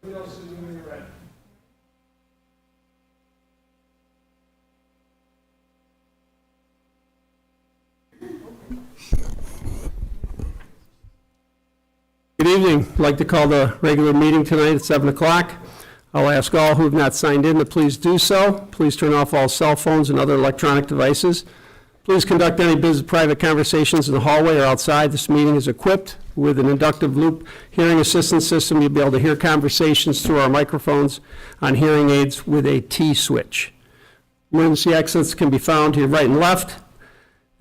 Good evening. I'd like to call the regular meeting tonight at 7 o'clock. I'll ask all who have not signed in to please do so. Please turn off all cell phones and other electronic devices. Please conduct any business private conversations in the hallway or outside. This meeting is equipped with an inductive loop hearing assistance system. You'll be able to hear conversations through our microphones on hearing aids with a T switch. Emergency exits can be found to your right and left.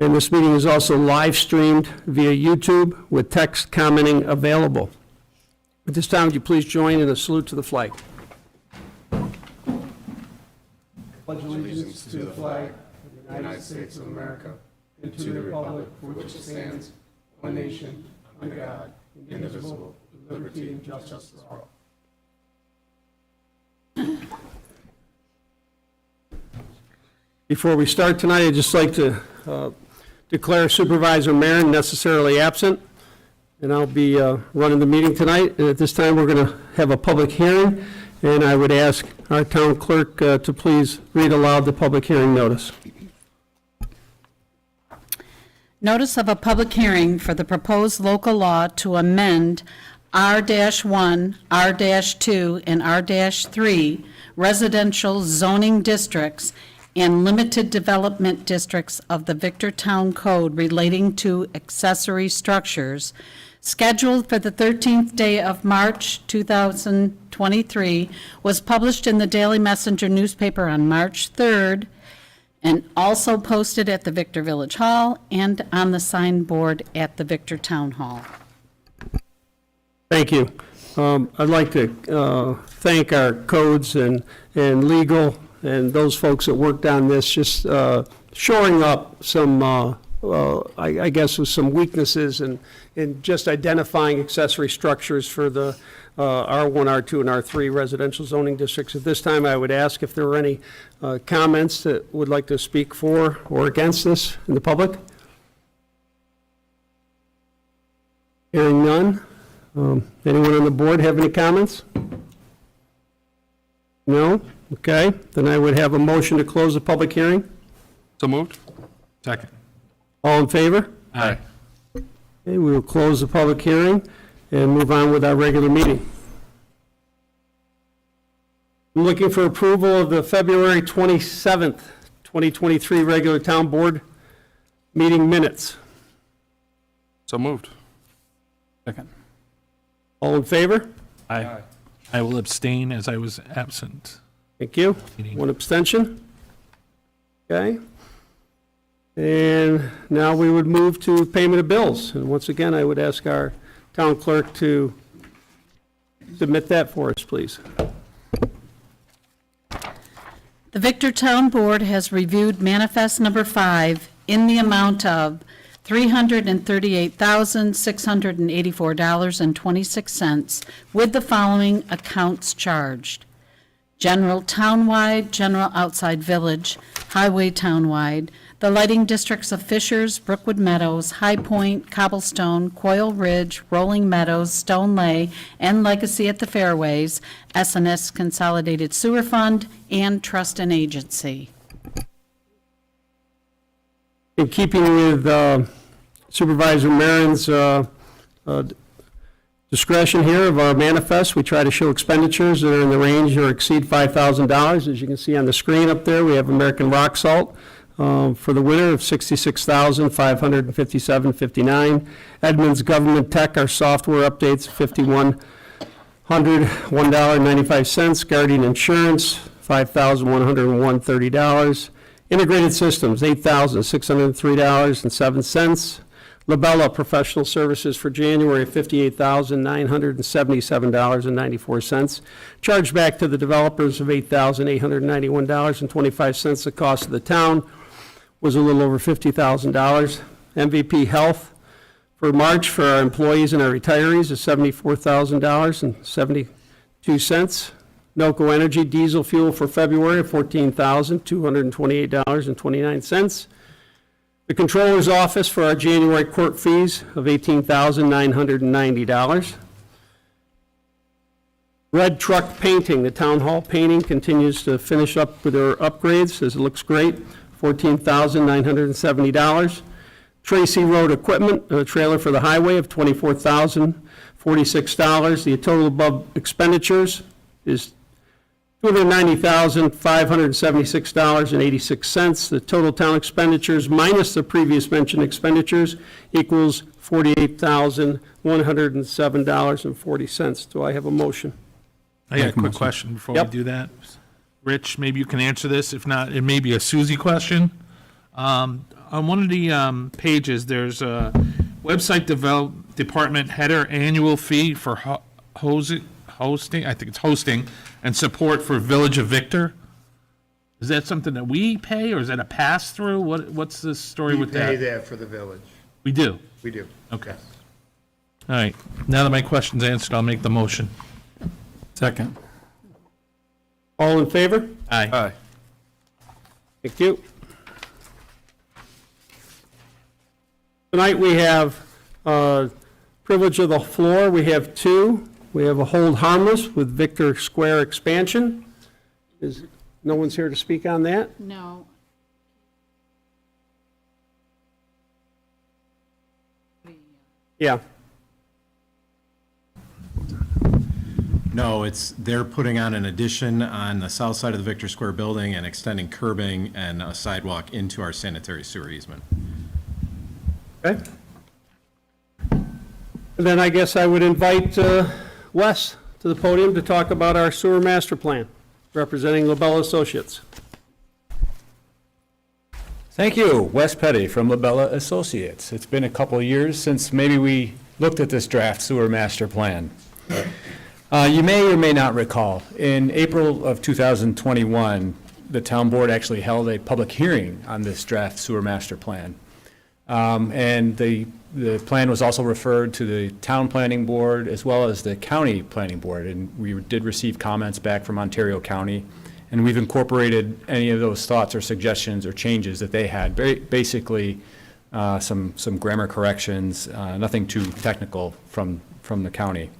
And this meeting is also live streamed via YouTube with text commenting available. At this time, would you please join in a salute to the flag? Pledge allegiance to the flag of the United States of America and to the republic for which it stands, one nation, under God, indivisible, with liberty and justice for all. Before we start tonight, I'd just like to declare Supervisor Marin necessarily absent, and I'll be running the meeting tonight. And at this time, we're going to have a public hearing, and I would ask our town clerk to please read aloud the public hearing notice. Notice of a public hearing for the proposed local law to amend R-1, R-2, and R-3 residential zoning districts and limited development districts of the Victortown Code relating to accessory structures, scheduled for the 13th day of March 2023, was published in the Daily Messenger newspaper on March 3rd, and also posted at the Victor Village Hall and on the signboard at the Victor Town Hall. Thank you. I'd like to thank our codes and legal and those folks that worked on this, just shoring up some, I guess, with some weaknesses in just identifying accessory structures for the R1, R2, and R3 residential zoning districts. At this time, I would ask if there were any comments that would like to speak for or against this in the public. Hearing none. Anyone on the board have any comments? No? Okay. Then I would have a motion to close the public hearing. So moved. Second. All in favor? Aye. Okay, we will close the public hearing and move on with our regular meeting. I'm looking for approval of the February 27th, 2023 regular town board meeting minutes. So moved. Second. All in favor? Aye. I will abstain as I was absent. Thank you. Meeting. One abstention. Okay. And now we would move to payment of bills. And once again, I would ask our town clerk to submit that for us, please. The Victor Town Board has reviewed manifest number 5 in the amount of $338,684.26 with the following accounts charged: general townwide, general outside village, highway townwide, the lighting districts of Fishers, Brookwood Meadows, High Point, Cobblestone, Coyle Ridge, Rolling Meadows, Stone Lay, and Legacy at the Fairways, S&S Consolidated Sewer Fund, and Trust and Agency. In keeping with Supervisor Marin's discretion here of our manifest, we try to show expenditures that are in the range or exceed $5,000. As you can see on the screen up there, we have American Rock Salt for the winter of $66,557.59. Edmunds Government Tech, our software updates, $5,101.95. Guardian Insurance, $5,101.30. Integrated Systems, $8,603.07. Labella Professional Services for January, $58,977.94. Charge back to the developers of $8,891.25. The cost of the town was a little over $50,000. MVP Health for March for our employees and our retirees is $74,000.72. Noco Energy diesel fuel for February of $14,228.29. The Controller's Office for our January court fees of $18,990. Red Truck Painting, the Town Hall painting continues to finish up with their upgrades, as it looks great, $14,970. Tracy Road Equipment, a trailer for the highway of $24,046. The total above expenditures is $290,576.86. The total town expenditures minus the previous mentioned expenditures equals $48,107.40. Do I have a motion? I got a quick question before we Yep. do that. Rich, maybe you can answer this. If not, it may be a Susie question. On one of the pages, there's a website department header annual fee for hosting, I think it's hosting, and support for Village of Victor. Is that something that we pay, or is that a pass-through? What's the story with We pay that? that for the village. We do? We do. Okay. All right. Now that my question's answered, I'll make the motion. Second. All in favor? Aye. Thank you. Tonight, we have privilege of the floor. We have two. We have a hold harmless with Victor Square expansion. No one's here to speak on that? No. Yeah. No, they're putting on an addition on the south side of the Victor Square building and extending curbing and a sidewalk into our sanitary sewer easement. Okay. And then I guess I would invite Wes to the podium to talk about our sewer master plan, representing LaBella Associates. Thank you. Wes Petty from LaBella Associates. It's been a couple of years since maybe we looked at this draft sewer master plan. You may or may not recall, in April of 2021, the town board actually held a public hearing on this draft sewer master plan. And the plan was also referred to the town planning board as well as the county planning board. And we did receive comments back from Ontario County. And we've incorporated any of those thoughts or suggestions or changes that they had. Basically, some grammar corrections, nothing too technical from the county.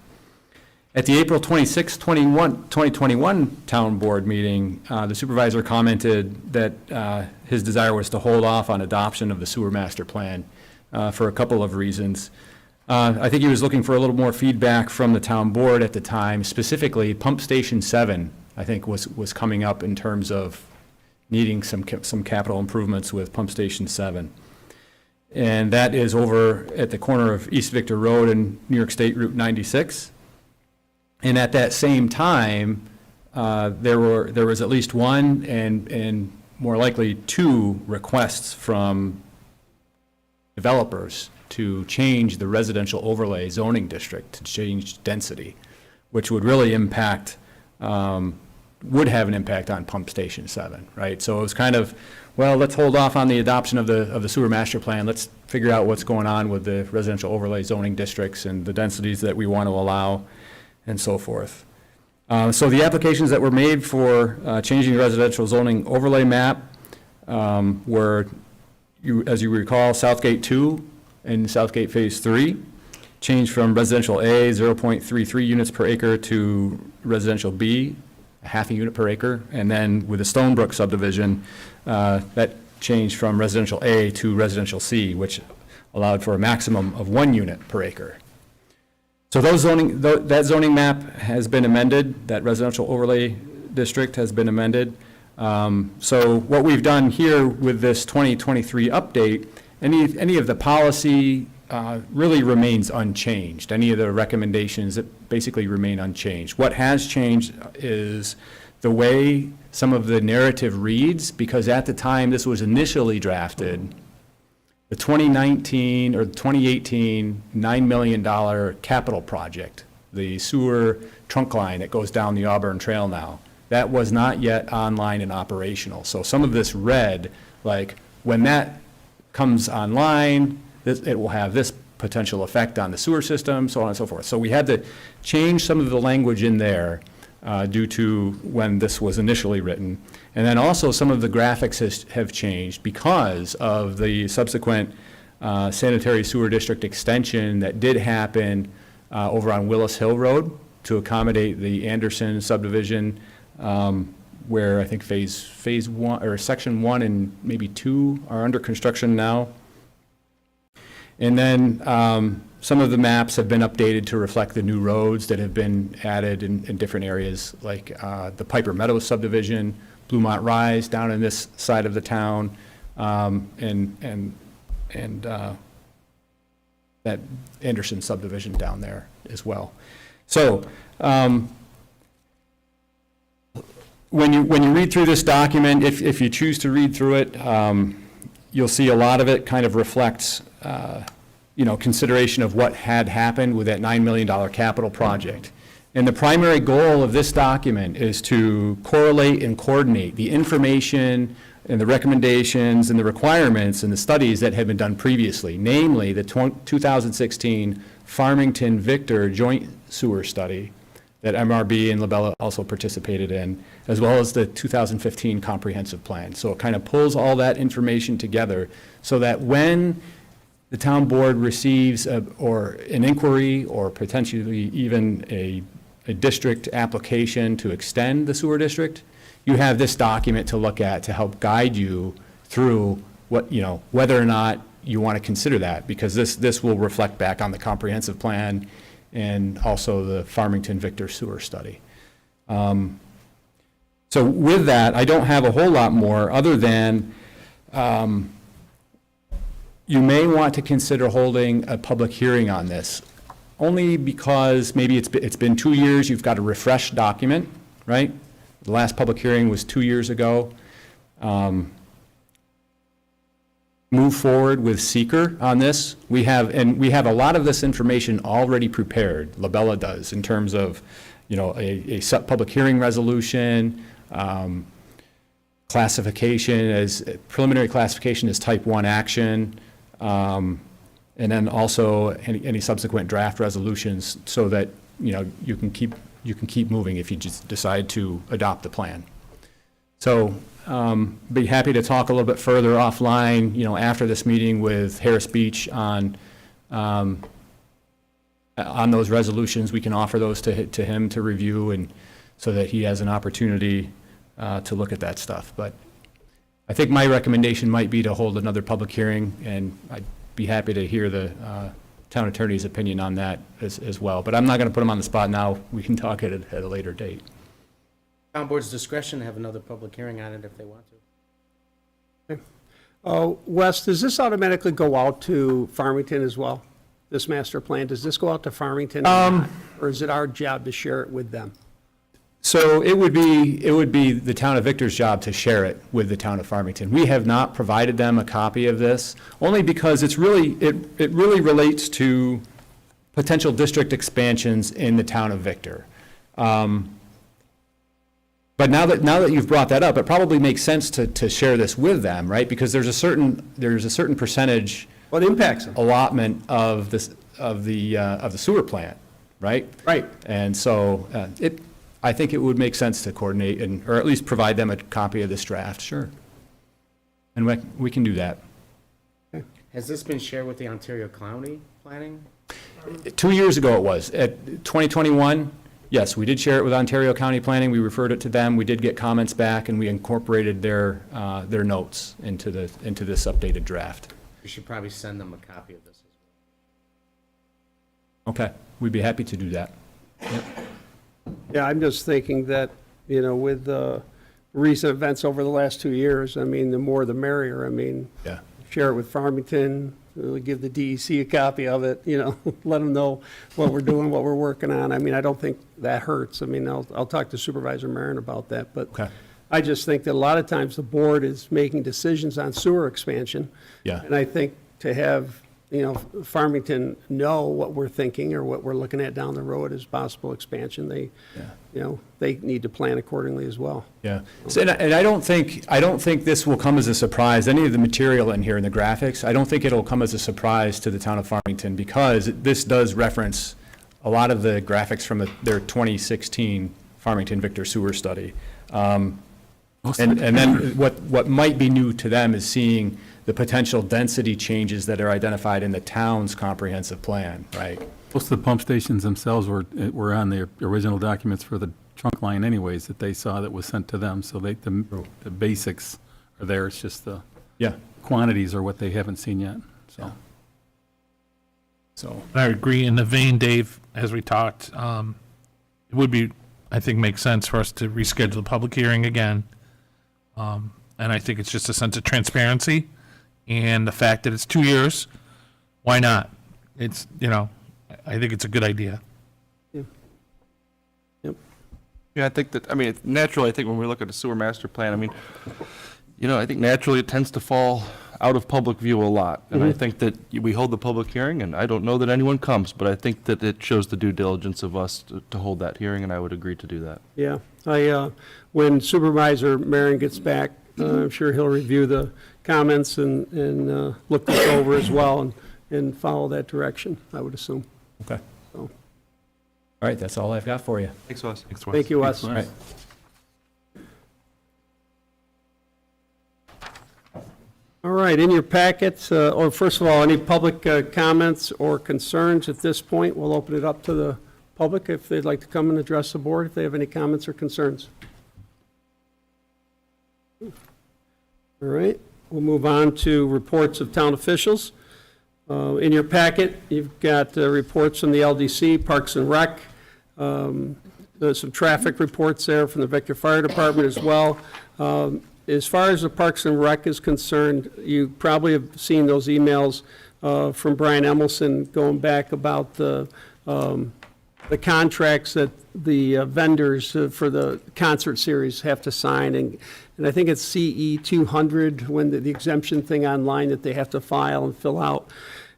At the April 26, 2021 town board meeting, the supervisor commented that his desire was to hold off on adoption of the sewer master plan for a couple of reasons. I think he was looking for a little more feedback from the town board at the time, specifically Pump Station 7, I think was coming up in terms of needing some capital improvements with Pump Station 7. And that is over at the corner of East Victor Road and New York State Route 96. And at that same time, there was at least one and more likely two requests from developers to change the residential overlay zoning district, to change density, which would really impact, would have an impact on Pump Station 7, right? So it was kind of, well, let's hold off on the adoption of the sewer master plan. Let's figure out what's going on with the residential overlay zoning districts and the densities that we want to allow, and so forth. So the applications that were made for changing the residential zoning overlay map were, as you recall, Southgate 2 and Southgate Phase 3, changed from residential A, 0.33 units per acre, to residential B, half a unit per acre. And then with the Stonebrook subdivision, that changed from residential A to residential C, which allowed for a maximum of 1 unit per acre. So that zoning map has been amended, that residential overlay district has been amended. So what we've done here with this 2023 update, any of the policy really remains unchanged. Any of the recommendations that basically remain unchanged. What has changed is the way some of the narrative reads, because at the time this was initially drafted, the 2019 or 2018 $9 million capital project, the sewer trunk line that goes down the Auburn Trail now, that was not yet online and operational. So some of this read like, when that comes online, it will have this potential effect on the sewer system, so on and so forth. So we had to change some of the language in there due to when this was initially written. And then also some of the graphics have changed because of the subsequent sanitary sewer district extension that did happen over on Willis Hill Road to accommodate the Anderson subdivision, where I think phase one, or section 1 and maybe 2 are under construction now. And then some of the maps have been updated to reflect the new roads that have been added in different areas, like the Piper Meadows subdivision, Bluemont Rise down in this side of the town, and that Anderson subdivision down there as well. So when you read through this document, if you choose to read through it, you'll see a lot of it kind of reflects consideration of what had happened with that $9 million capital project. And the primary goal of this document is to correlate and coordinate the information and the recommendations and the requirements and the studies that had been done previously, namely the 2016 Farmington-Victor Joint Sewer Study that MRB and Labella also participated in, as well as the 2015 Comprehensive Plan. So it kind of pulls all that information together so that when the town board receives or an inquiry or potentially even a district application to extend the sewer district, you have this document to look at to help guide you through whether or not you want to consider that, because this will reflect back on the comprehensive plan and also the Farmington-Victor sewer study. So with that, I don't have a whole lot more other than you may want to consider holding a public hearing on this, only because maybe it's been 2 years, you've got a refreshed document, right? The last public hearing was 2 years ago. Move forward with seeker on this. We have a lot of this information already prepared, Labella does, in terms of, a public hearing resolution, classification as, preliminary classification as type 1 action, and then also any subsequent draft resolutions so that, you can keep moving if you just decide to adopt the plan. So, be happy to talk a little bit further offline, after this meeting with Harris Beach on those resolutions. We can offer those to him to review, and so that he has an opportunity to look at that stuff. But I think my recommendation might be to hold another public hearing, and I'd be happy to hear the town attorney's opinion on that as well. But I'm not going to put him on the spot now. We can talk at a later date. Town board's discretion to have another public hearing on it if they want to. Wes, does this automatically go out to Farmington as well? This master plan, does this go out to Farmington? Or is it our job to share it with them? So it would be the town of Victor's job to share it with the town of Farmington. We have not provided them a copy of this, only because it really relates to potential district expansions in the town of Victor. But now that you've brought that up, it probably makes sense to share this with them, right? Because there's a certain percentage What impacts them? allotment of the sewer plant, right? Right. And so I think it would make sense to coordinate or at least provide them a copy of this draft, sure. And we can do that. Has this been shared with the Ontario County Planning? 2 years ago it was. At 2021, yes, we did share it with Ontario County Planning. We referred it to them. We did get comments back, and we incorporated their notes into this updated draft. We should probably send them a copy of this as Okay, we'd be happy to do that. Yep. Yeah, I'm just thinking that, with the recent events over the last 2 years, the more the merrier. Yeah. Share it with Farmington, give the DEC a copy of it, let them know what we're doing, what we're working on. I don't think that hurts. I'll talk to Supervisor Marin about that, but Okay. I just think that a lot of times the board is making decisions on sewer expansion. Yeah. And I think to have, Farmington know what we're thinking or what we're looking at down the road as possible expansion, they need to plan accordingly as well. Yeah, so, and I don't think this will come as a surprise, any of the material in here in the graphics, I don't think it'll come as a surprise to the town of Farmington, because this does reference a lot of the graphics from their 2016 Farmington-Victor sewer study. And then what might be new to them is seeing the potential density changes that are identified in the town's comprehensive plan, right? Most of the pump stations themselves were on the original documents for the trunk line anyways, that they saw that was sent to them, so the basics are there, it's just the Yeah, quantities are what they haven't seen yet, so. so, I agree. In the vein, Dave, as we talked, it would be, I think, make sense for us to reschedule the public hearing again. And I think it's just a sense of transparency and the fact that it's 2 years. Why not? It's, I think it's a good idea. Yeah, I think that, I mean, naturally, I think when we look at a sewer master plan, I mean, I think naturally it tends to fall out of public view a lot. And I think that we hold the public hearing, and I don't know that anyone comes, but I think that it shows the due diligence of us to hold that hearing, and I would agree to do that. Yeah, when Supervisor Marion gets back, I'm sure he'll review the comments and look this over as well and follow that direction, I would assume. okay. So. All right, that's all I've got for you. Thanks, Wes. Thanks, Wes. Thank you, Wes. All right. All right, in your packets, or first of all, any public comments or concerns at this point? We'll open it up to the public if they'd like to come and address the board, if they have any comments or concerns. All right, we'll move on to reports of town officials. In your packet, you've got reports from the LDC, Parks and Rec. There's some traffic reports there from the Victor Fire Department as well. As far as the Parks and Rec is concerned, you probably have seen those emails from Brian Emelson going back about the contracts that the vendors for the concert series have to sign, and I think it's CE 200, when the exemption thing online that they have to file and fill out.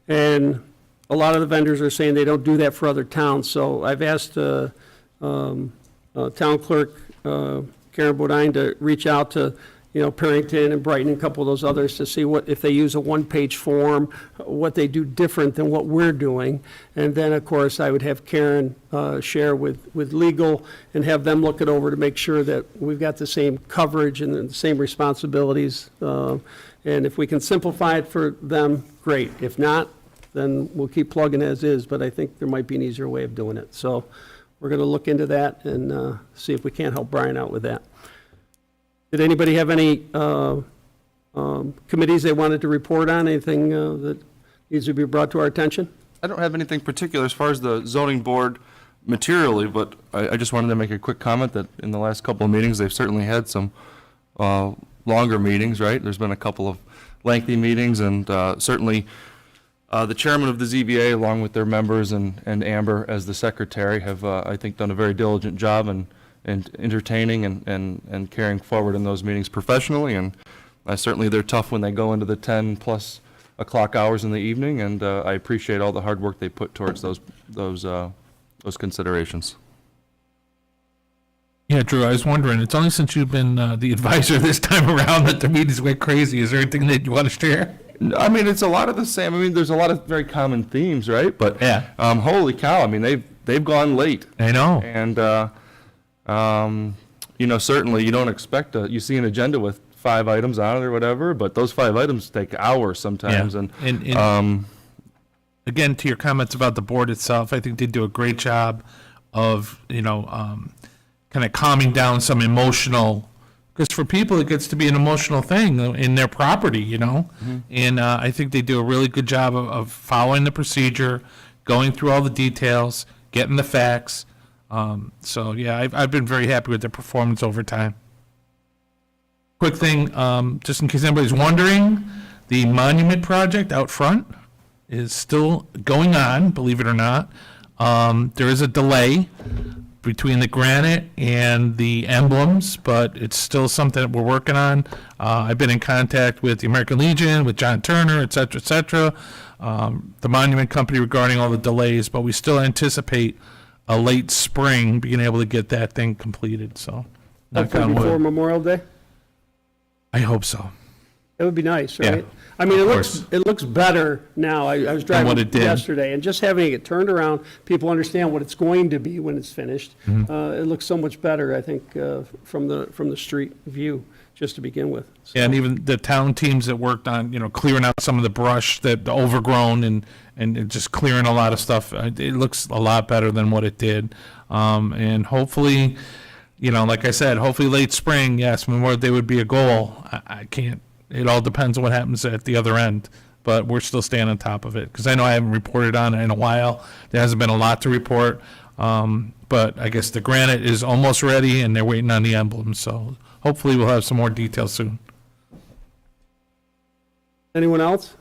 And a lot of the vendors are saying they don't do that for other towns, so I've asked Town Clerk Karen Bodine to reach out to Perrington and Brighton and a couple of those others to see what, if they use a one-page form, what they do different than what we're doing. And then, of course, I would have Karen share with legal and have them look it over to make sure that we've got the same coverage and the same responsibilities. And if we can simplify it for them, great. If not, then we'll keep plugging as is, but I think there might be an easier way of doing it. So we're going to look into that and see if we can't help Brian out with that. Did anybody have any committees they wanted to report on? Anything that needs to be brought to our attention? I don't have anything particular as far as the zoning board materially, but I just wanted to make a quick comment that in the last couple of meetings, they've certainly had some longer meetings, right? There's been a couple of lengthy meetings, and certainly the chairman of the ZBA, along with their members, and Amber as the secretary, have, I think, done a very diligent job and entertaining and carrying forward in those meetings professionally. And certainly they're tough when they go into the 10+ o'clock hours in the evening, and I appreciate all the hard work they put towards those considerations. Yeah, Drew, I was wondering, it's only since you've been the advisor this time around that the meetings went crazy. Is there anything that you want to share? I mean, it's a lot of the same. I mean, there's a lot of very common themes, right? But Yeah. Holy cow! I mean, they've gone late, I know. and certainly you don't expect you see an agenda with 5 items on it or whatever, but those 5 items take hours sometimes, Yeah. and Again, to your comments about the board itself, I think they do a great job of, kind of calming down some emotional, because for people, it gets to be an emotional thing in their property, And I think they do a really good job of following the procedure, going through all the details, getting the facts. So, yeah, I've been very happy with their performance over time. Quick thing, just in case anybody's wondering, the monument project out front is still going on, believe it or not. There is a delay between the granite and the emblems, but it's still something that we're working on. I've been in contact with the American Legion, with John Turner, et cetera, the monument company regarding all the delays, but we still anticipate a late spring being able to get that thing completed, so knock Hopefully on before wood. Memorial Day? I hope so. That would be nice, Yeah, right? I mean, of it looks better now. I was driving what it did. yesterday, and just having it turned around, people understand what it's going to be when it's finished. Mm-hmm. It looks so much better, I think, from the street view. just to begin with. So- Yeah, and even the town teams that worked on, clearing out some of the brush that the overgrown and just clearing a lot of stuff, it looks a lot better than what it did. And hopefully, like I said, hopefully late spring, yes, Memorial Day would be a goal. I can't, it all depends on what happens at the other end, but we're still staying on top of it. Because I know I haven't reported on it in a while. There hasn't been a lot to report. But I guess the granite is almost ready and they're waiting on the emblem, so hopefully we'll have some more details soon. Anyone else?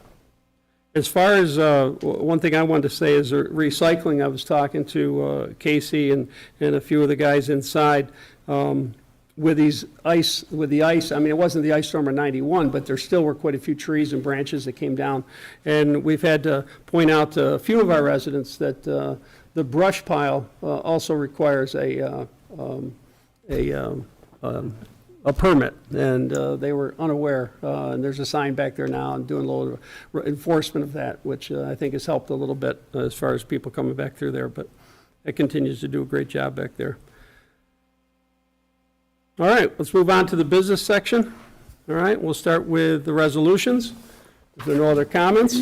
As far as, one thing I wanted to say is recycling. I was talking to Casey and a few of the guys inside. With the ice, I mean, it wasn't the ice storm of 91, but there still were quite a few trees and branches that came down. And we've had to point out to a few of our residents that the brush pile also requires a permit, and they were unaware. And there's a sign back there now and doing a little enforcement of that, which I think has helped a little bit as far as people coming back through there, but it continues to do a great job back there. All right, let's move on to the business section. All right, we'll start with the resolutions. If there are no other comments.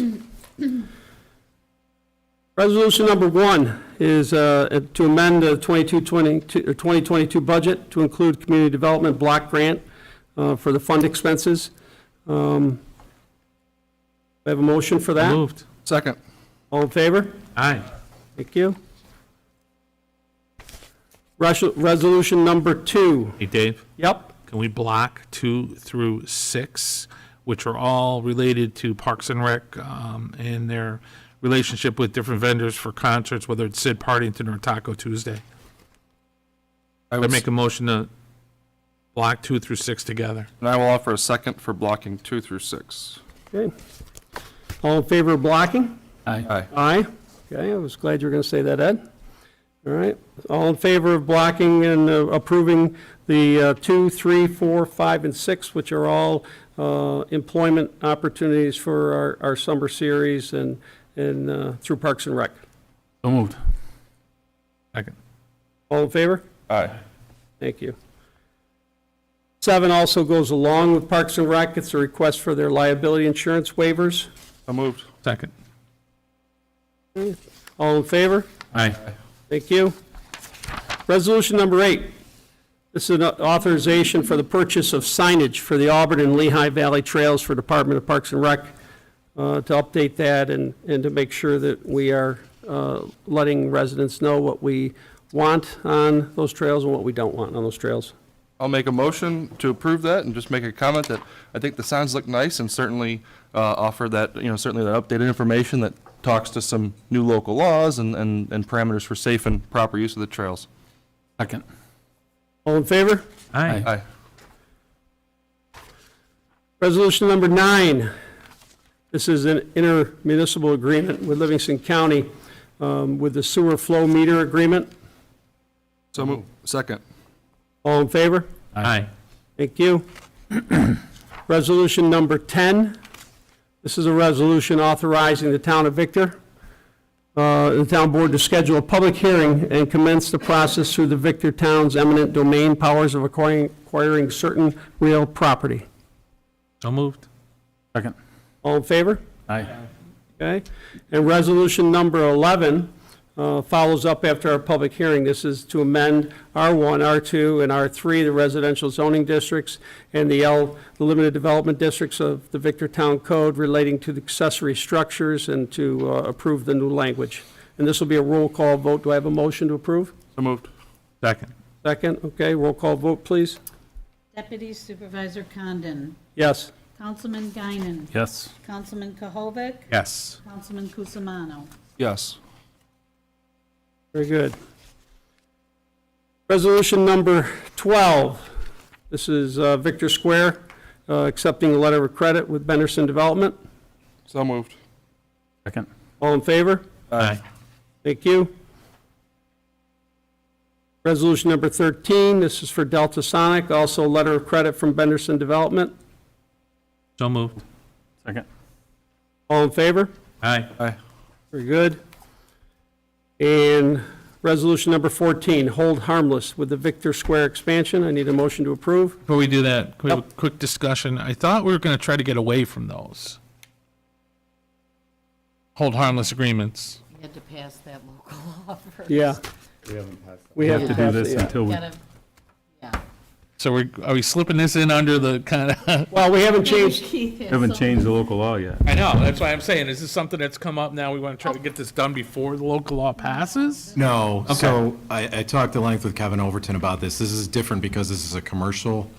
Resolution number 1 is to amend the 2022 budget to include community development block grant for the fund expenses. I have a motion for that. Moved. Second. All in favor? Aye. Thank you. Resolution number 2. Hey, Dave, Yep. can we block 2 through 6, which are all related to Parks and Rec and their relationship with different vendors for concerts, whether it's Sid Partington or Taco Tuesday? I would make a motion to block 2 through 6 together. And I will offer a second for blocking 2 through 6. Okay. All in favor of blocking? Aye. Aye. Okay, I was glad you were going to say that, Ed. All right. All in favor of blocking and approving the 2, 3, 4, 5, and 6, which are all employment opportunities for our summer series and through Parks and Rec. So moved. Second. All in favor? Aye. Thank you. 7 also goes along with Parks and Rec. It's a request for their liability insurance waivers. So moved. Second. All in favor? Aye. Thank you. Resolution number 8. This is an authorization for the purchase of signage for the Auburn and Lehigh Valley Trails for Department of Parks and Rec, to update that and to make sure that we are letting residents know what we want on those trails and what we don't want on those trails. I'll make a motion to approve that and just make a comment that I think the signs look nice and certainly offer that, certainly that updated information that talks to some new local laws and parameters for safe and proper use of the trails. Second. All in favor? Aye. Aye. Resolution number 9. This is an intermunicipal agreement with Livingston County with the sewer flow meter agreement. So moved. Second. All in favor? Aye. Thank you. Resolution number 10. This is a resolution authorizing the town of Victor, the town board to schedule a public hearing and commence the process through the Victor Town's eminent domain powers of acquiring certain real property. So moved. Second. All in favor? Aye. Okay. And resolution number 11 follows up after our public hearing. This is to amend R1, R2, and R3, the residential zoning districts, and the limited development districts of the Victor Town Code relating to the accessory structures and to approve the new language. And this will be a roll call vote. Do I have a motion to approve? So moved. Second. Second, okay, roll call vote, please. Deputy Supervisor Condon. Yes. Councilman Guinan. Yes. Councilman Kohovic. Yes. Councilman Kusimano. Yes. Very good. Resolution number 12. This is Victor Square, accepting a letter of credit with Benderson Development. So moved. Second. All in favor? Aye. Thank you. Resolution number 13, this is for Delta Sonic, also a letter of credit from Benderson Development. So moved. Second. All in favor? Aye. Aye. Very good. And Resolution number 14, hold harmless with the Victor Square expansion. I need a motion to approve. Before we do that, can we have a quick discussion? I thought we were going to try to get away from those. Hold harmless agreements. You had to pass that local law first. Yeah. We have to To do pass this it, yeah. until we, Gotta- Yeah. So are we slipping this in under the kind of? Well, we haven't changed, Keith has haven't some- changed the local law yet. I know, that's why I'm saying, is this something that's come up now? We want to try to get this done before the local law passes? No, so I talked at length with Kevin Overton about this. This is different because this is a commercial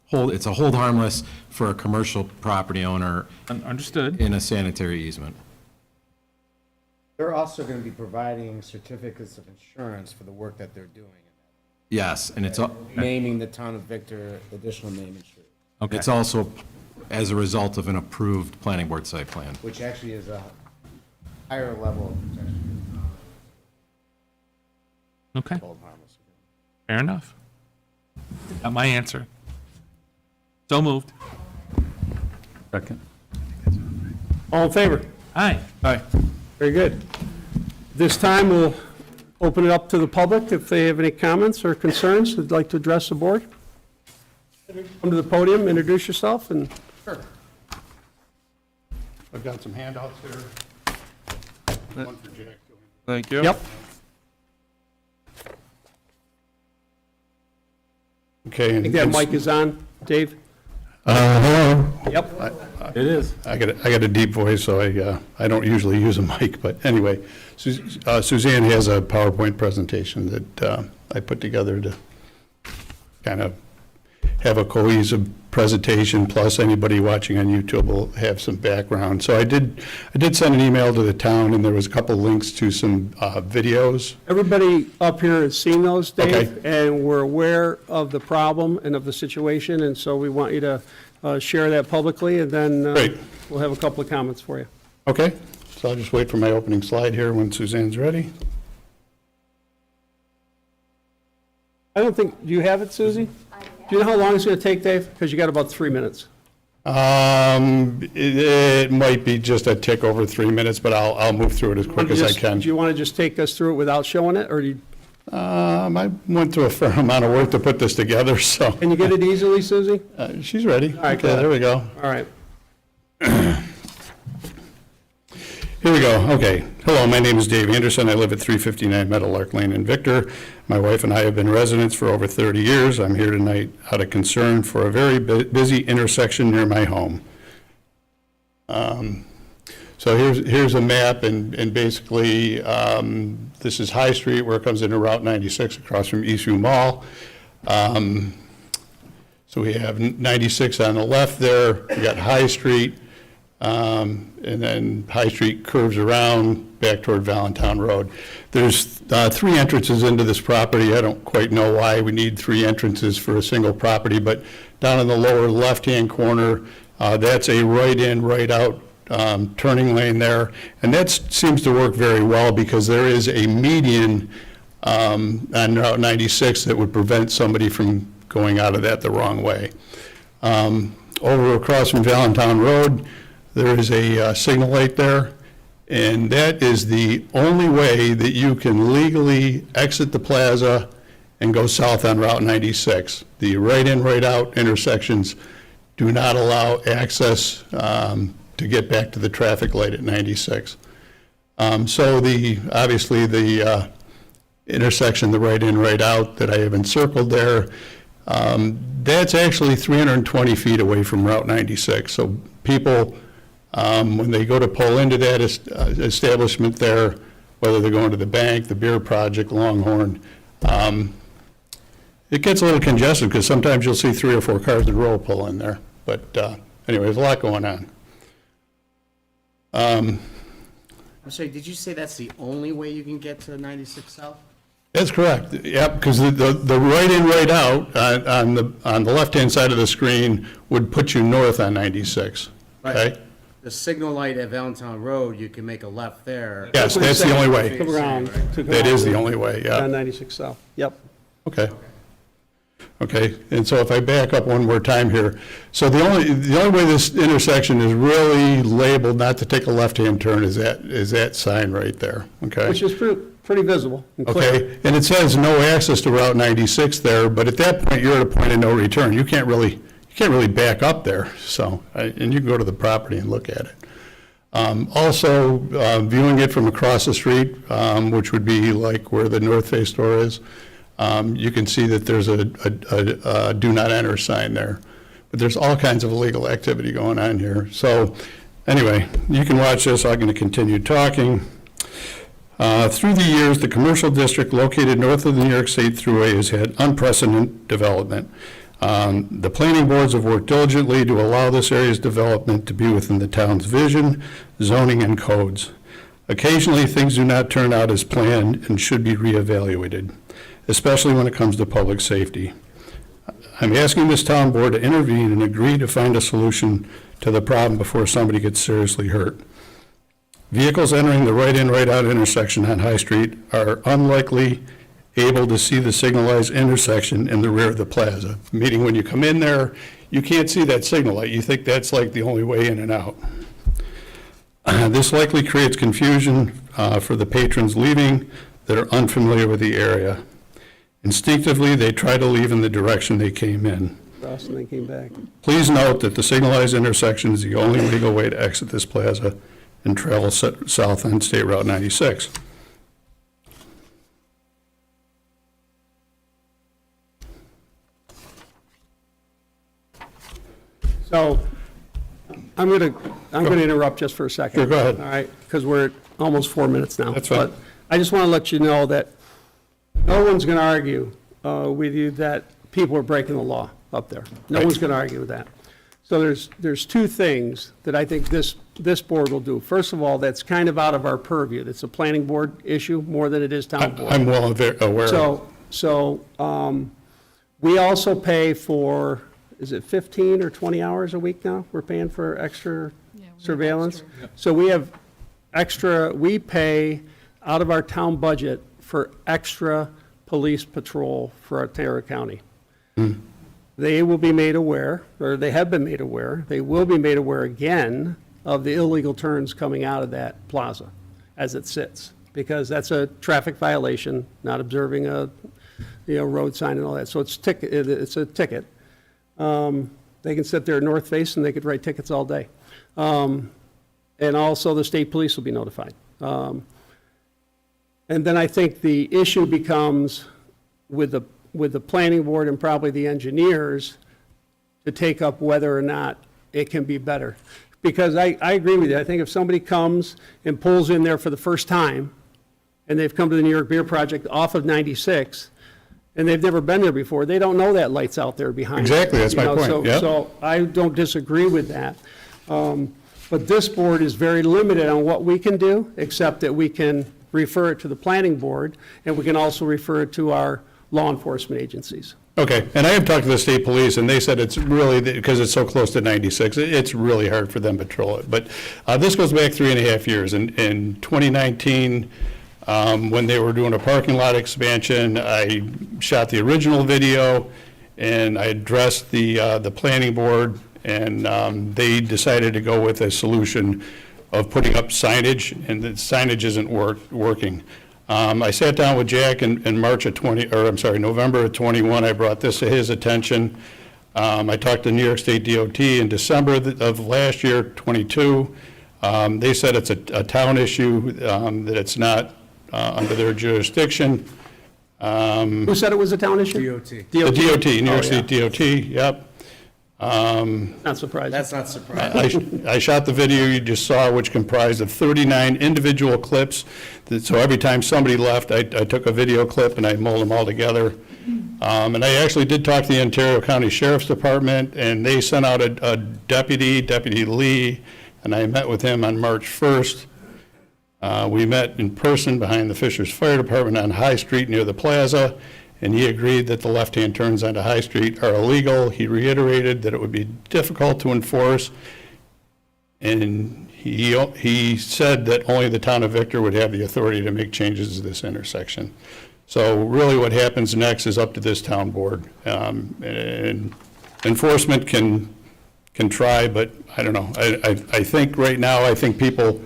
hold, it's a hold harmless for a commercial property owner Understood. in a sanitary easement. They're also going to be providing certificates of insurance for the work that they're doing. Yes, and it's, Naming the town of Victor additional name insured, it's also as a result of an approved planning board site plan. which actually is a higher level of protection. Okay, Hold harmless. fair enough. Got my answer. So moved. Second. all in favor? Aye. Aye. Very good. This time, we'll open it up to the public if they have any comments or concerns they'd like to address the board. Come to the podium, introduce yourself, and I've got some handouts here. One for Jack. Thank you. yep, Okay. I think that mic is on, Dave? Hello. Yep, It is. I got a deep voice, so I don't usually use a mic, but anyway, Suzanne has a PowerPoint presentation that I put together to kind of have a cohesive presentation, plus anybody watching on YouTube will have some background. So I did send an email to the town, and there was a couple links to some videos. everybody up here has seen those, Dave, Okay. and we're aware of the problem and of the situation, and so we want you to share that publicly, and then Great. we'll have a couple of comments for you. Okay, so I'll just wait for my opening slide here when Suzanne's ready. I don't think, do you have it, Susie? Do you know how long it's going to take, Dave? Because you got about 3 minutes. It might be just a tick over 3 minutes, but I'll move through it as quick as I can. Do you want to just take us through it without showing it, or do you, I went through a fair amount of work to put this together, so can you get it easily, Susie? she's ready. right, Okay, good. there we go. All right. Here we go. Okay. Hello, my name is Dave Anderson. I live at 359 Meadowlark Lane in Victor. My wife and I have been residents for over 30 years. I'm here tonight out of concern for a very busy intersection near my home. So here's a map, and basically, this is High Street where it comes into Route 96 across from Eastview Mall. So we have 96 on the left there. We got High Street. And then High Street curves around back toward Valentine Road. There's 3 entrances into this property. I don't quite know why we need 3 entrances for a single property, but down in the lower left-hand corner, that's a right-in, right-out turning lane there. And that seems to work very well because there is a median on Route 96 that would prevent somebody from going out of that the wrong way. Over across from Valentine Road, there is a signal light there, and that is the only way that you can legally exit the plaza and go south on Route 96. The right-in, right-out intersections do not allow access to get back to the traffic light at 96. So obviously the intersection, the right-in, right-out that I have encircled there, that's actually 320 feet away from Route 96. So people, when they go to pull into that establishment there, whether they're going to the bank, the beer project, Longhorn, it gets a little congested because sometimes you'll see 3 or 4 cars in a row pull in there. But anyway, there's a lot going on. I'm sorry, did you say that's the only way you can get to 96 South? That's correct. Yep, because the right in, right out on the left-hand side of the screen would put you north on 96. Okay? The signal light at Valentine Road, you can make a left there. Yes, that's the only way. Come around. That is the only way, yeah. On 96 South, yep. Okay. Okay, and so if I back up one more time here, so the only way this intersection is really labeled not to take a left-hand turn is that sign right there, okay? Which is pretty visible and clear. Okay, and it says no access to Route 96 there, but at that point, you're at a point of no return. You can't really back up there, so, and you can go to the property and look at it. Also, viewing it from across the street, which would be like where the North Face store is, you can see that there's a do not enter sign there. But there's all kinds of illegal activity going on here. So, anyway, you can watch this. I'm going to continue talking. Through the years, the commercial district located north of the New York State Thruway has had unprecedented development. The planning boards have worked diligently to allow this area's development to be within the town's vision, zoning, and codes. Occasionally, things do not turn out as planned and should be reevaluated, especially when it comes to public safety. I'm asking this town board to intervene and agree to find a solution to the problem before somebody gets seriously hurt. Vehicles entering the right-in, right-out intersection on High Street are unlikely able to see the signalized intersection in the rear of the plaza. Meaning when you come in there, you can't see that signal light. You think that's like the only way in and out. This likely creates confusion for the patrons leaving that are unfamiliar with the area. Instinctively, they try to leave in the direction they came in. Cross and then came back. Please note that the signalized intersection is the only legal way to exit this plaza and travel south on State Route 96. So I'm going to interrupt just for a second. Sure, go ahead. All right, because we're at almost 4 minutes now. That's fine. But I just want to let you know that no one's going to argue with you that people are breaking the law up there. No Right. one's going to argue with that. So there's two things that I think this board will do. First of all, that's kind of out of our purview. That's a planning board issue more than it is town board. I'm well aware of it. So we also pay for, is it 15 or 20 hours a week now? We're paying for extra surveillance? So we have extra, we pay out of our town budget for extra police patrol for Ontario County. They will be made aware, or they have been made aware, they will be made aware again of the illegal turns coming out of that plaza as it sits, because that's a traffic violation, not observing a, road sign and all that. So it's a ticket. They can sit there north face and they could write tickets all day. And also the state police will be notified. And then I think the issue becomes with the planning board and probably the engineers to take up whether or not it can be better. Because I agree with you. I think if somebody comes and pulls in there for the first time, and they've come to the New York Beer Project off of 96, and they've never been there before, they don't know that light's out there behind. Exactly, that's my point, yep. So I don't disagree with that. But this board is very limited on what we can do, except that we can refer it to the planning board, and we can also refer it to our law enforcement agencies. Okay, and I have talked to the state police, and they said it's really, because it's so close to 96, it's really hard for them to patrol it. But this goes back 3.5 years. In 2019, when they were doing a parking lot expansion, I shot the original video, and I addressed the planning board, and they decided to go with a solution of putting up signage, and the signage isn't working. I sat down with Jack in November of 21. I brought this to his attention. I talked to New York State DOT in December of last year, 22. They said it's a town issue, that it's not under their jurisdiction. Who said it was a town issue? DOT. The DOT, New York Oh, yeah. State DOT, yep. Not surprising. That's not surprising. I shot the video you just saw, which comprised of 39 individual clips. So every time somebody left, I took a video clip and I molded them all together. And I actually did talk to the Ontario County Sheriff's Department, and they sent out a deputy, Deputy Lee, and I met with him on March 1st. We met in person behind the Fishers Fire Department on High Street near the plaza, and he agreed that the left-hand turns onto High Street are illegal. He reiterated that it would be difficult to enforce, and he said that only the town of Victor would have the authority to make changes to this intersection. So really what happens next is up to this town board. And enforcement can try, but I don't know. I think right now, I think people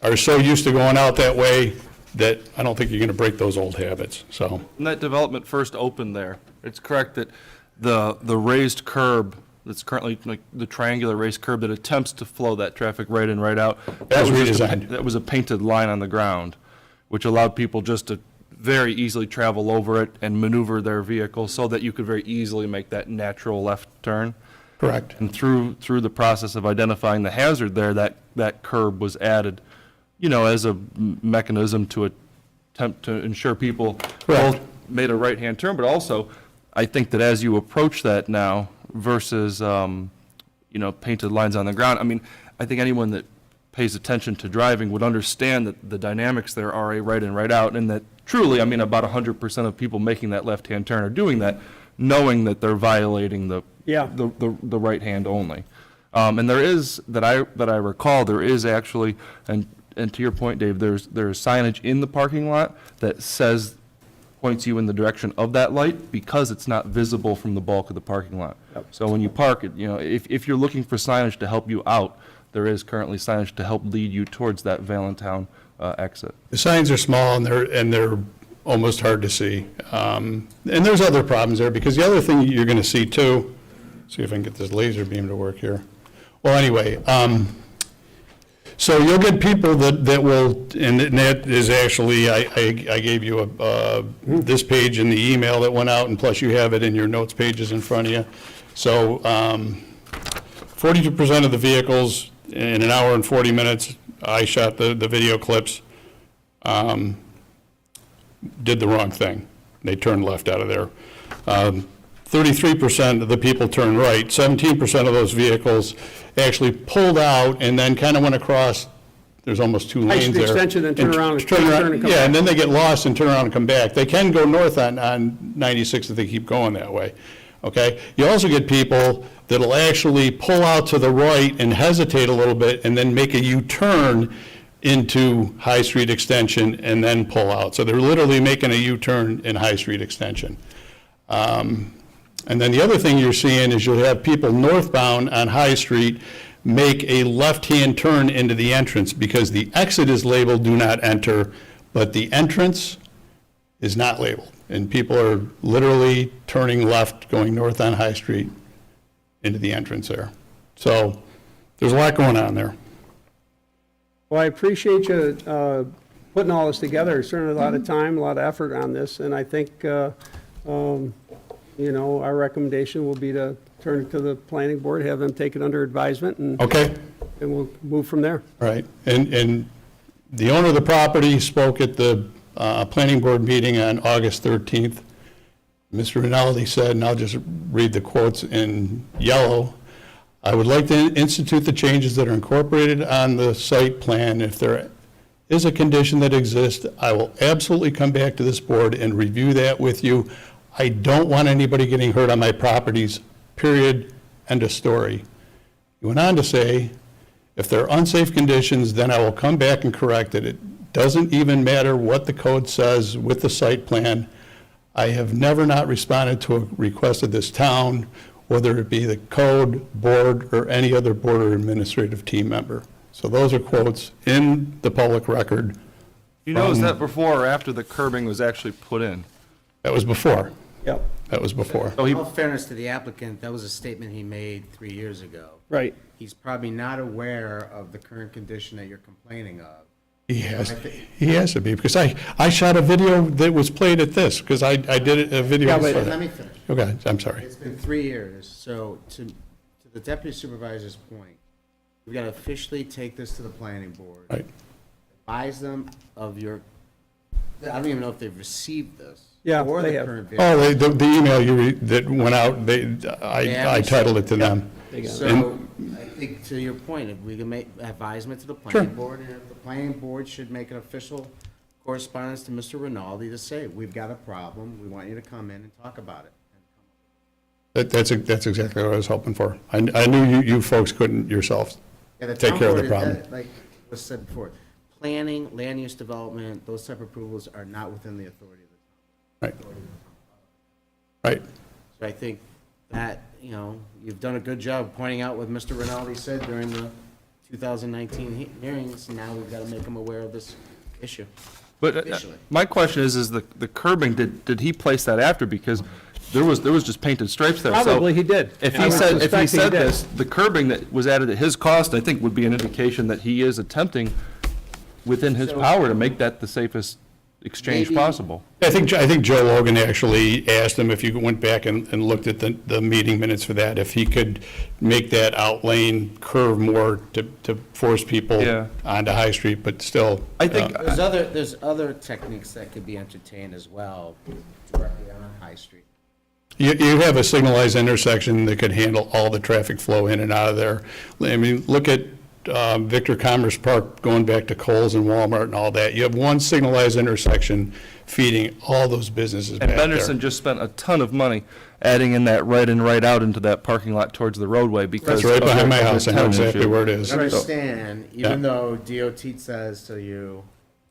are so used to going out that way, that I don't think you're going to break those old habits, so. When that development first opened there, it's correct that the raised curb that's currently, like, the triangular raised curb that attempts to flow that traffic right in, right out. That was just a- redesigned. That was a painted line on the ground, which allowed people just to very easily travel over it and maneuver their vehicle so that you could very easily make that natural left turn. Correct. And through the process of identifying the hazard there, that curb was added, as a mechanism to attempt to ensure people Correct. both made a right-hand turn, but also, I think that as you approach that now versus, painted lines on the ground, I mean, I think anyone that pays attention to driving would understand that the dynamics there are a right in, right out, and that truly, I mean, about 100% of people making that left-hand turn are doing that, knowing that they're violating the right hand only. And there is, that I recall, there is actually, and to your point, Dave, there's signage in the parking lot that points you in the direction of that light because it's not visible from the bulk of the parking lot. So when you park, if you're looking for signage to help you out, there is currently signage to help lead you towards that Valentine exit. The signs are small and they're almost hard to see. And there's other problems there, because the other thing you're going to see too, see if I can get this laser beam to work here. Well, anyway, so you'll get people that will, and that is actually, I gave you this page in the email that went out, and plus you have it in your notes pages in front of you. So 42% of the vehicles in an hour and 40 minutes, I shot the video clips, did the wrong thing. They turned left out of there. 33% of the people turned right. 17% of those vehicles actually pulled out and then kind of went across. There's almost two lanes Street there. extension, then turn around and turn and come Yeah, back. and then they get lost and turn around and come back. They can go north on 96 if they keep going that way, okay? You also get people that'll actually pull out to the right and hesitate a little bit and then make a U-turn into High Street Extension and then pull out. So they're literally making a U-turn in High Street Extension. And then the other thing you're seeing is you'll have people northbound on High Street make a left-hand turn into the entrance because the exit is labeled "Do Not Enter," but the entrance is not labeled. And people are literally turning left, going north on High Street into the entrance there. So there's a lot going on there. Well, I appreciate you putting all this together. Certainly a lot of time, a lot of effort on this, and I think, our recommendation will be to turn it to the planning board, have them take it under advisement, and Okay? we'll move from there. Right, and the owner of the property spoke at the planning board meeting on August 13th. Mr. Rinaldi said, and I'll just read the quotes in yellow, "I would like to institute the changes that are incorporated on the site plan. If there is a condition that exists, I will absolutely come back to this board and review that with you. I don't want anybody getting hurt on my properties, period, end of story." He went on to say, "If there are unsafe conditions, then I will come back and correct it. It doesn't even matter what the code says with the site plan. I have never not responded to a request of this town, whether it be the code, board, or any other board or administrative team member." So those are quotes in the public record. Is that before or after the curbing was actually put in? That was before. Yep, That was before. So In all fairness to the applicant, that was a statement he made 3 years ago. right. He's probably not aware of the current condition that you're complaining of. He has to be, because I shot a video that was played at this, because I did a video. Yeah, but- for Let me that. finish. Okay, I'm sorry. It's been 3 years, so to the deputy supervisor's point, we've got to officially take this to the planning board. Right. Advise them of your, I don't even know if they've received this. Yeah, or they the have. current vehicle. Oh, the email that went out, I titled it to them. So I think to your point, if we can make advisement to the planning board, and if the planning board should make an official correspondence to Mr. Rinaldi to say, we've got a problem, we want you to come in and talk about it. That's exactly what I was hoping for. I knew you folks couldn't yourselves Yeah, the take town care of the board is- problem. Like was said before, planning, land use development, those type of approvals are not within the authority of the Right, town. right. So I think that, you've done a good job pointing out what Mr. Rinaldi said during the 2019 hearings. Now we've got to make them aware of this issue. But Officially. my question is the curbing, did he place that after? Because there was just painted stripes there. So Probably he did. If I he would said, suspect he did. this, the curbing that was added at his cost, I think would be an indication that he is attempting within his So- power to make that the safest exchange Maybe- possible. I think Joe Logan actually asked him, if you went back and looked at the meeting minutes for that, if he could make that out lane curve more to force people Yeah. onto High Street, but still. I think, There's other techniques that could be entertained as well, directly on High Street. You have a signalized intersection that could handle all the traffic flow in and out of there. I mean, look at Victor Commerce Park going back to Kohl's and Walmart and all that. You have one signalized intersection feeding all those businesses back and there. Benderson just spent a ton of money adding in that right in, right out into that parking lot towards the roadway because. That's right of behind my the house. I know town exactly issue. where it is. Understand, Yeah. even though DOT says to you,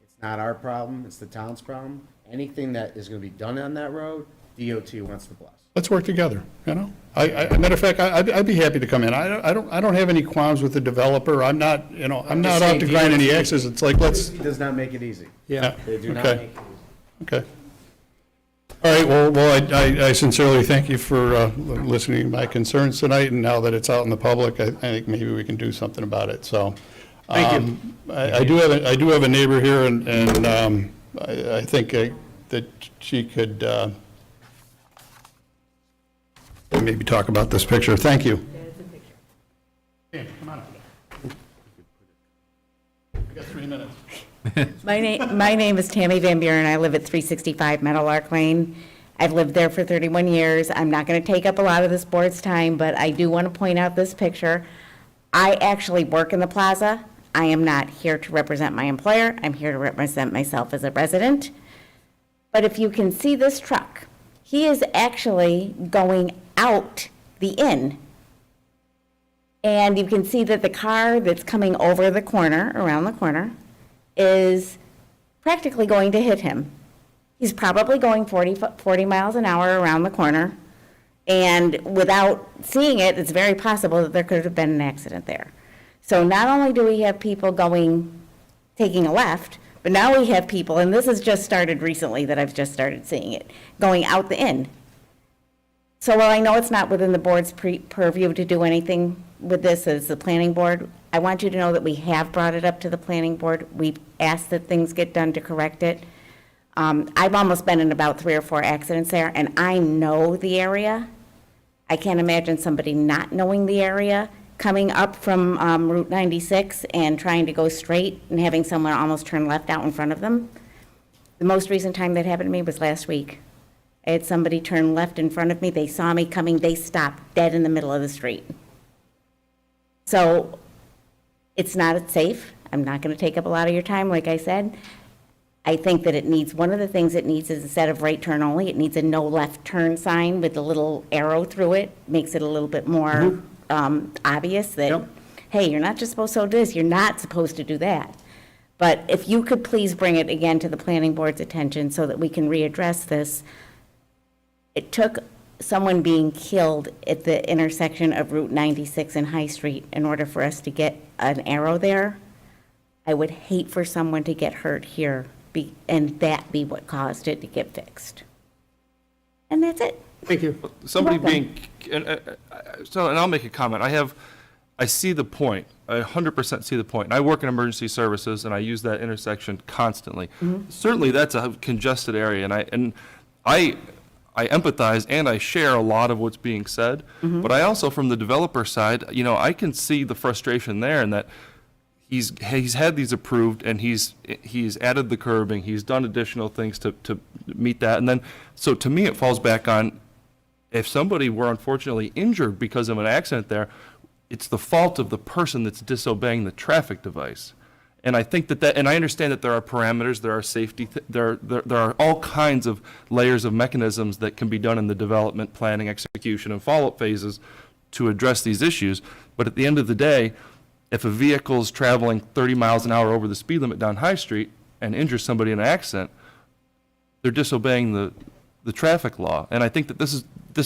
it's not our problem, it's the town's problem, anything that is gonna be done on that road, DOT wants to bless. Let's work together, you know? Matter of fact, I'd be happy to come in. I don't have any qualms with the developer. I'm not, I'm not out to grind any axes. It's like, let's, DOT does not make it easy. Yeah. They do not Okay. make it easy. okay. All right, well, I sincerely thank you for listening to my concerns tonight, and now that it's out in the public, I think maybe we can do something about it, so. Thank you. I do have a neighbor here, and I think that she could maybe talk about this picture. Thank you. Dan, come on up. I got 3 minutes. My name is Tammy Van Buren. I live at 365 Meadowlark Lane. I've lived there for 31 years. I'm not going to take up a lot of this board's time, but I do want to point out this picture. I actually work in the plaza. I am not here to represent my employer. I'm here to represent myself as a resident. But if you can see this truck, he is actually going out the inn. And you can see that the car that's coming over the corner, around the corner, is practically going to hit him. He's probably going 40 miles an hour around the corner, and without seeing it, it's very possible that there could have been an accident there. So not only do we have people taking a left, but now we have people, and this has just started recently that I've just started seeing it, going out the inn. So while I know it's not within the board's purview to do anything with this as the planning board, I want you to know that we have brought it up to the planning board. We've asked that things get done to correct it. I've almost been in about 3 or 4 accidents there, and I know the area. I can't imagine somebody not knowing the area, coming up from Route 96 and trying to go straight and having someone almost turn left out in front of them. The most recent time that happened to me was last week. I had somebody turn left in front of me. They saw me coming. They stopped dead in the middle of the street. So it's not safe. I'm not going to take up a lot of your time, like I said. I think that it needs, one of the things it needs is, instead of right turn only, it needs a no left turn sign with a little arrow through it. Makes it a little bit more obvious that, Yep. hey, you're not just supposed to do this, you're not supposed to do that. But if you could please bring it again to the planning board's attention so that we can readdress this. It took someone being killed at the intersection of Route 96 and High Street in order for us to get an arrow there. I would hate for someone to get hurt here, and that be what caused it to get fixed. And that's it. Thank you. Somebody You're welcome. being, and I'll make a comment. I see the point. I 100% see the point. And I work in emergency services, and I use that intersection constantly. Certainly, that's a congested area, and I empathize and I share a lot of what's being said. But I also, from the developer side, I can see the frustration there, and that he's had these approved, and he's added the curbing, he's done additional things to meet that, and then, so to me, it falls back on, if somebody were unfortunately injured because of an accident there, it's the fault of the person that's disobeying the traffic device. And I think that, and I understand that there are parameters, there are safety, there are all kinds of layers of mechanisms that can be done in the development, planning, execution, and follow-up phases to address these issues. But at the end of the day, if a vehicle is traveling 30 miles an hour over the speed limit down High Street and injures somebody in an accident, they're disobeying the traffic law. And I think that this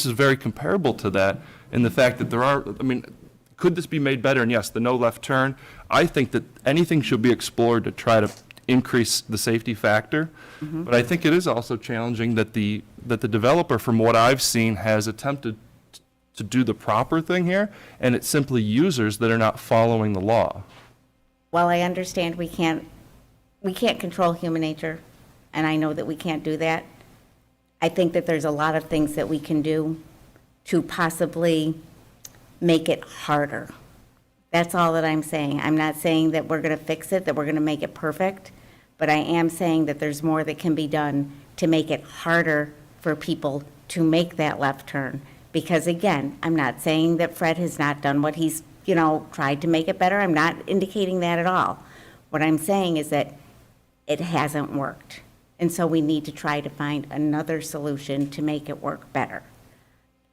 is very comparable to that in the fact that could this be made better? And yes, the no left turn, I think that anything should be explored to try to increase the safety factor. But I think it is also challenging that the developer, from what I've seen, has attempted to do the proper thing here, and it's simply users that are not following the law. Well, I understand we can't control human nature, and I know that we can't do that. I think that there's a lot of things that we can do to possibly make it harder. That's all that I'm saying. I'm not saying that we're going to fix it, that we're going to make it perfect, but I am saying that there's more that can be done to make it harder for people to make that left turn. Because again, I'm not saying that Fred has not done what he's, tried to make it better. I'm not indicating that at all. What I'm saying is that it hasn't worked. And so we need to try to find another solution to make it work better.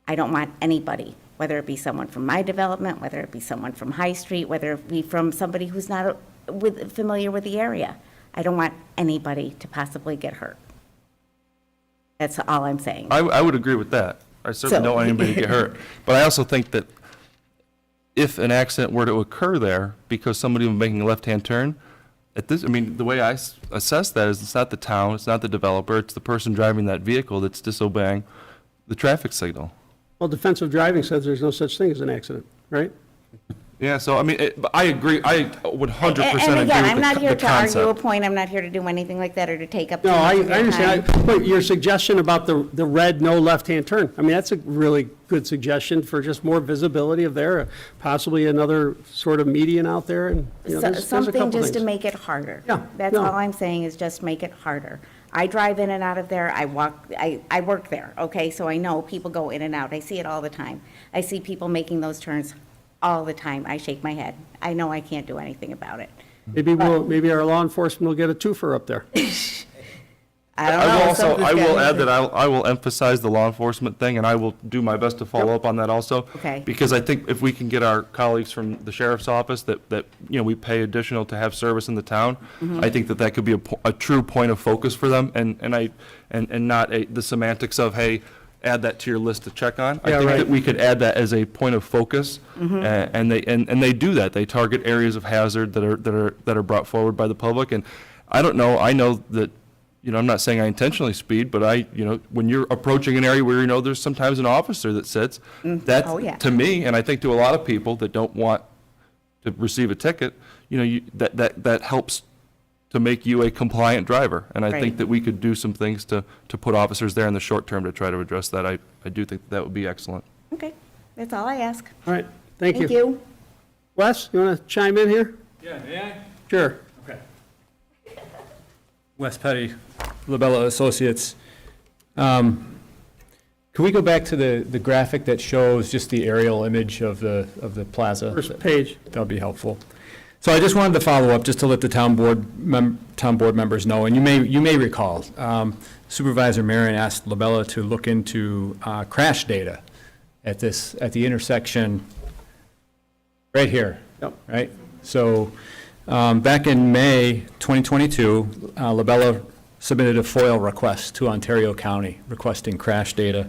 I don't want anybody, whether it be someone from my development, whether it be someone from High Street, whether it be from somebody who's not familiar with the area. I don't want anybody to possibly get hurt. That's all I'm saying. I would agree with that. I certainly So- don't want anybody to get hurt. But I also think that if an accident were to occur there because somebody was making a left-hand turn, the way I assess that is it's not the town, it's not the developer, it's the person driving that vehicle that's disobeying the traffic signal. Well, defensive driving says there's no such thing as an accident, right? Yeah, so I agree, I would 100% agree And with again, I'm not the here to argue a concept. point. I'm not here to do anything like that or to take up too No, much I of your understand, time. but your suggestion about the red no left-hand turn, that's a really good suggestion for just more visibility of there, possibly another sort of median out there, and, there's a Something couple just to things. make it harder. Yeah, That's no. all I'm saying, is just make it harder. I drive in and out of there, I work there, okay? So I know people go in and out, I see it all the time. I see people making those turns all the time. I shake my head. I know I can't do anything about it. Maybe our law enforcement will get a twofer up there. I don't I will know. also, something's I will gotta- add that I will emphasize the law enforcement thing, and I will do my best to follow up on that also. Okay. Because I think if we can get our colleagues from the sheriff's office that we pay additional to have service in the town, Mm-hmm. I think that could be a true point of focus for them, and not the semantics of, hey, add that to your list to check on. I Yeah, think right. that we could add that as a point of focus, Mm-hmm. and they do that. They target areas of hazard that are brought forward by the public, and I don't know, I know that, I'm not saying I intentionally speed, but when you're approaching an area where there's sometimes an officer that sits, that, Oh, yeah. to me, and I think to a lot of people that don't want to receive a ticket, that helps to make you a compliant driver. And I think Right. that we could do some things to put officers there in the short term to try to address that. I do think that would be excellent. Okay, that's all I ask. All right, thank Thank you. you. Wes, you want to chime in here? Yeah, may I? Sure. Okay. Wes Petty, Labella Associates. Can we go back to the graphic that shows just the aerial image of the plaza? First page. That would be helpful. So I just wanted to follow up, just to let the town board members know, and you may recall, Supervisor Marion asked Labella to look into crash data at the intersection right here. Yep. Right? So back in May 2022, Labella submitted a FOIL request to Ontario County requesting crash data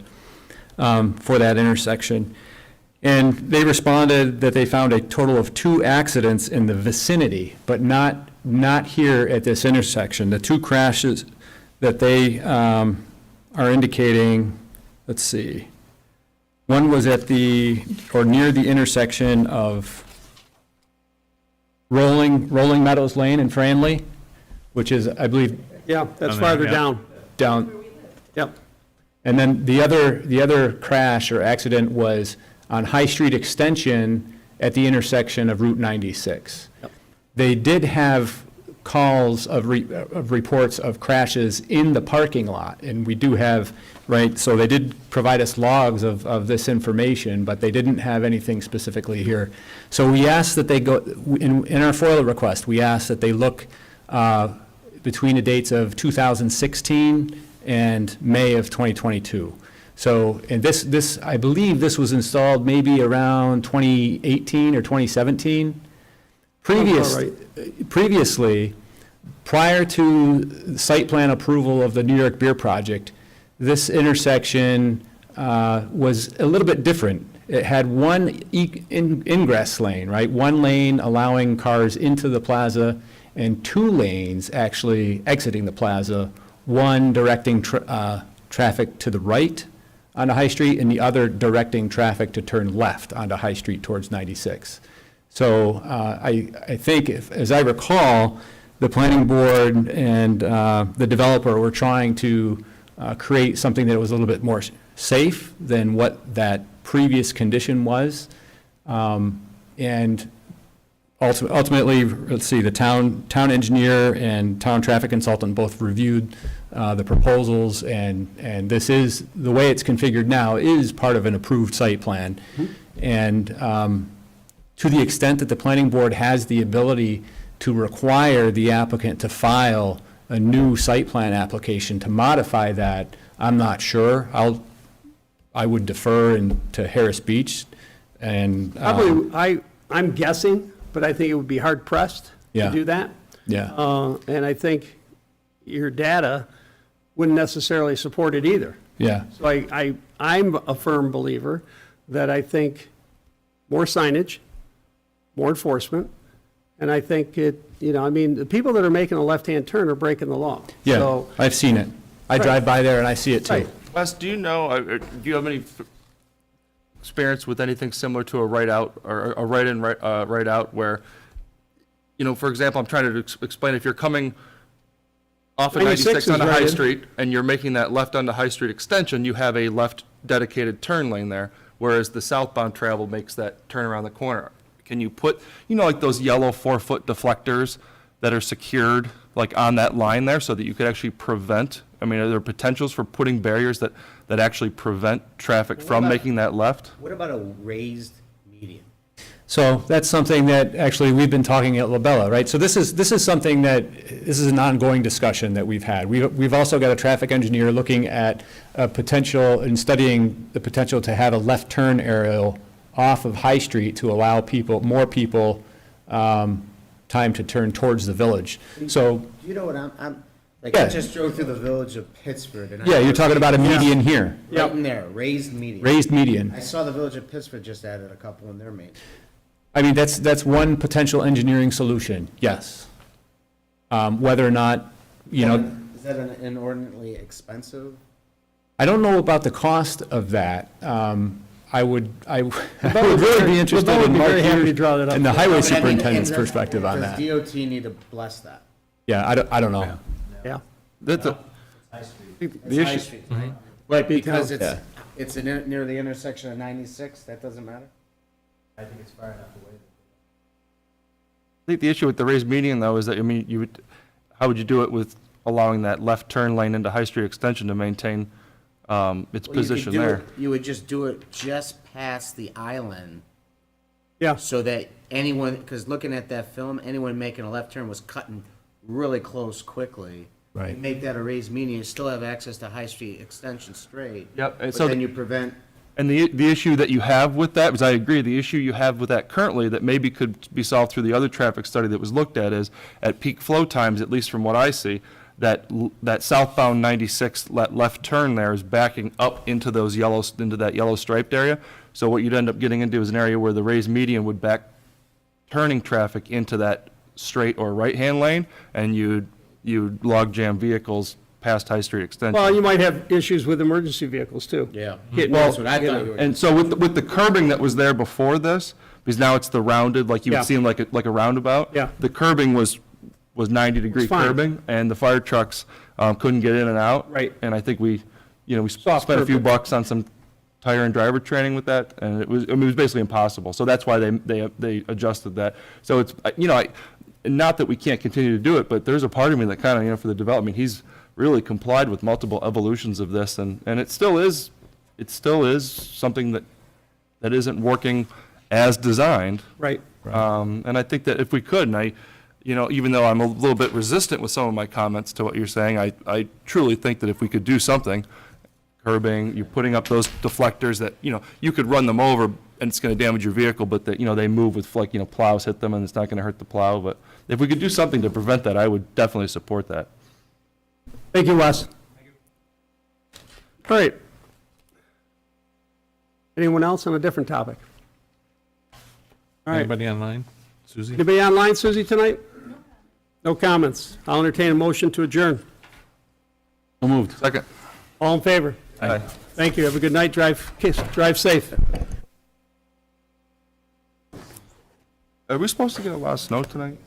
for that intersection. And they responded that they found a total of 2 accidents in the vicinity, but not here at this intersection. The 2 crashes that they are indicating, let's see, one was at near the intersection of Rolling Meadows Lane in Franley, which is, I believe, Yeah, that's farther down. down. Yep. And then the other crash or accident was on High Street Extension at the intersection of Route 96. They did have calls of reports of crashes in the parking lot, and we do have, right, so they did provide us logs of this information, but they didn't have anything specifically here. So we asked that they go, in our FOIL request, we asked that they look between the dates of 2016 and May of 2022. So, and this, I believe this was installed maybe around 2018 or 2017. Previously, prior to site plan approval of the New York Beer Project, this intersection was a little bit different. It had one ingress lane, right? One lane allowing cars into the plaza and 2 lanes actually exiting the plaza, one directing traffic to the right onto High Street, and the other directing traffic to turn left onto High Street towards 96. So I think, as I recall, the planning board and the developer were trying to create something that was a little bit more safe than what that previous condition was. And ultimately, let's see, the town engineer and town traffic consultant both reviewed the proposals, and this is, the way it's configured now is part of an approved site plan. And to the extent that the planning board has the ability to require the applicant to file a new site plan application to modify that, I'm not sure. I would defer to Harris Beach and. Probably, I'm guessing, but I think it would be hard pressed to Yeah. do that. Yeah, And I think your data wouldn't necessarily support it either. yeah, So I'm a firm believer that I think more signage, more enforcement, and I think I mean, the people that are making a left-hand turn are breaking the law. yeah, So, I've seen it. I drive by there and I see it too. Right. Wes, do you know, do you have any experience with anything similar to a right out or a right in, right out where, for example, I'm trying to explain, if you're coming off of 96 96 is onto right High in. Street and you're making that left onto High Street extension, you have a left dedicated turn lane there, whereas the southbound travel makes that turn around the corner. Can you put, like those yellow 4-foot deflectors that are secured like on that line there so that you could actually prevent, are there potentials for putting barriers that actually prevent traffic from making that left? What about a raised median? So that's something that actually we've been talking at Labella, right? So this is something this is an ongoing discussion that we've had. We've also got a traffic engineer looking at a potential and studying the potential to have a left turn aerial off of High Street to allow more people time to turn towards the village. So, You know what, I'm I Yeah. just drove through the village of Pittsford. And yeah, you're talking about a median here, Right in there, raised median. raised median. I saw the village of Pittsburgh just added a couple in their main. I mean, that's one potential engineering solution, yes. Whether or not, Is that an inordinately expensive? I don't know about the cost of that. I would really be interested Labella would in be Mark very happy to Hughes draw that up. and the highway I mean, superintendent's and perspective on that. Does DOT need to bless that? Yeah, I don't know. Yeah. That's a, It's the High issue, Street, right? But because Yeah. it's near the intersection of 96, that doesn't matter? I think the issue with the raised median, though, is that, how would you do it with allowing that left turn lane into High Street Extension to maintain its Well, you could position do there? it- You would just do it just past the island Yeah. so that anyone, because looking at that film, anyone making a left turn was cutting really close quickly. Right. You make that a raised median, you still have access to High Street Extension straight. Yep, and But so then the- you prevent, And the issue that you have with that, because I agree, the issue you have with that currently that maybe could be solved through the other traffic study that was looked at is, at peak flow times, at least from what I see, that southbound 96 left turn there is backing up into that yellow striped area. So what you'd end up getting into is an area where the raised median would back turning traffic into that straight or right-hand lane, and you'd log jam vehicles past High Street Extension. Well, you might have issues with emergency vehicles, too. yeah. Hitting- That's what I thought you were. And so with the curbing that was there before this, because now it's the rounded, like you Yeah. would see in like a roundabout. Yeah. The curbing was 90-degree It's fine. curbing, and the fire trucks couldn't get in and out. Right. And I think we Soft spent a few curb. bucks on some tire and driver training with that, and it was basically impossible. So that's why they adjusted that. So it's, not that we can't continue to do it, but there's a part of me that kind of, for the development, he's really complied with multiple evolutions of this, and it still is something that isn't working as designed. Right. And I think that if we could, and even though I'm a little bit resistant with some of my comments to what you're saying, I truly think that if we could do something, curbing, you're putting up those deflectors that, you could run them over and it's going to damage your vehicle, but that, they move with, plows hit them and it's not going to hurt the plow. But if we could do something to prevent that, I would definitely support that. Thank you, Wes. All right. Anyone else on a different topic? All right. anybody online? Susie? Anybody online, Susie, tonight? No comments. I'll entertain a motion to adjourn. So moved. Second. All in favor? Aye. Thank you. Have a good night. Drive safe. Are we supposed to get a lot of snow tonight?